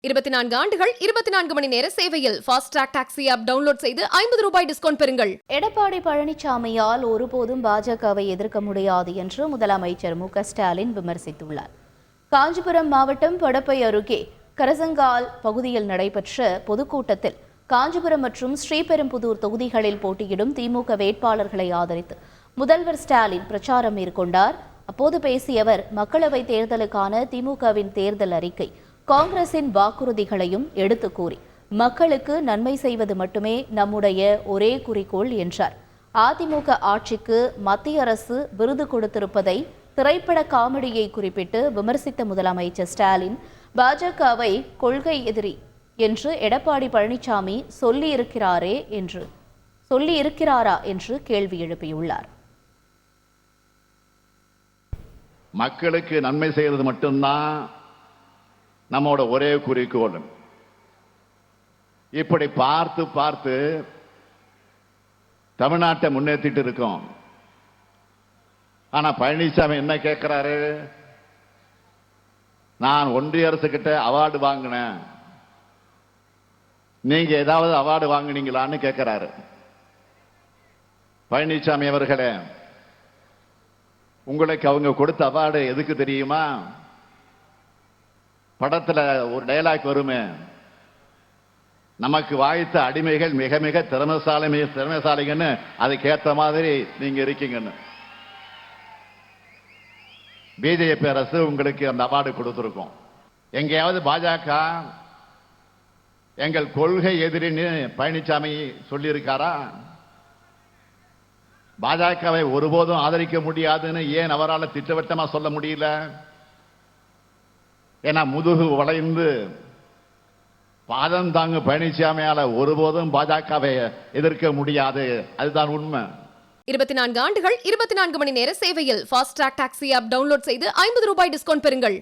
24 ஆண்டுகள் 24 மணி நேர சேவையில் fast track taxi app download செய்து 50 ரூபாய் டிஸ்கவுண்ட் பெறுங்கள். எடப்பாடி பழனிசாமியால் ஒருபோதும் பாஜகவை எதிர்க்க முடியாது என்று முதலமைச்சர் மு.க.ஸ்டாலின் விமர்சித்துள்ளார். காஞ்சிபுரம் மாவட்டம் படப்பை அருகே கரசங்கால் பகுதியில் நடைபெற்ற பொதுக்கூட்டத்தில் காஞ்சிபுரம் மற்றும் ஸ்ரீபெரும்புதூர் தொகுதிகளில் போட்டியிடும் திமுக வேட்பாளர்களை ஆதரித்து முதல்வர் ஸ்டாலின் பிரச்சாரம் மேற்கொண்டார். அப்போது பேசிய அவர், மக்களவைத் தேர்தலுக்கான திமுகவின் தேர்தல் அறிக்கை காங்கிரசின் வாக்குறுதிகளையும் எடுத்து கூறி மக்களுக்கு நன்மை செய்வது மட்டுமே நம்முடைய ஒரே குறிக்கோள் என்றார். அதிமுக ஆட்சிக்கு மத்திய அரசு விருது கொடுத்திருப்பதை திரைப்பட காமெடியை குறிப்பிட்டு விமர்சித்த முதலமைச்சர் ஸ்டாலின், பாஜகவை கொள்கை எதிரி என்று எடப்பாடி பழனிசாமி சொல்லியிருக்கிறாரா என்று கேள்வி எழுப்பியுள்ளார். மக்களுக்கு நன்மை செய்வது மட்டும்தான் நம்மோட ஒரே குறிக்கோள். இப்படி பார்த்து பார்த்து தமிழ்நாட்டை முன்னேற்றிட்டு இருக்கோம். ஆனா பழனிசாமி என்ன கேட்கிறாரு? நான் ஒன்றிய அரசு கிட்ட அவார்டு வாங்கினேன், நீங்க ஏதாவது அவார்டு வாங்கினீங்களான்னு கேட்கிறாரு. பழனிசாமி அவர்களே, உங்களுக்கு அவங்க கொடுத்த அவார்டு எதுக்கு தெரியுமா? படத்துல ஒரு டயலாக் வருமே, நமக்கு வாய்த்த அடிமைகள் மிக மிக திறமைசாலிங்கன்னு, அதுக்கேற்ற மாதிரி நீங்க இருக்கீங்கன்னு. பிஜேபி அரசு உங்களுக்கு அந்த அவார்டு கொடுத்திருக்கோம். எங்கேயாவது பாஜக எங்கள் கொள்கை எதிரின்னு பழனிசாமி சொல்லியிருக்காரா? பாஜகவை ஒருபோதும் ஆதரிக்க முடியாதுன்னு ஏன் அவரால் திட்டவட்டமா சொல்ல முடியல? ஏன்னா முதுகு வளைந்து பாதம் தாங்கு பழனிசாமியால ஒருபோதும் பாஜகவை எதிர்க்க முடியாது. அதுதான் உண்மை. 24 ஆண்டுகள் 24 மணி நேர சேவையில் fast track taxi app download செய்து 50 ரூபாய் டிஸ்கவுண்ட் பெறுங்கள்.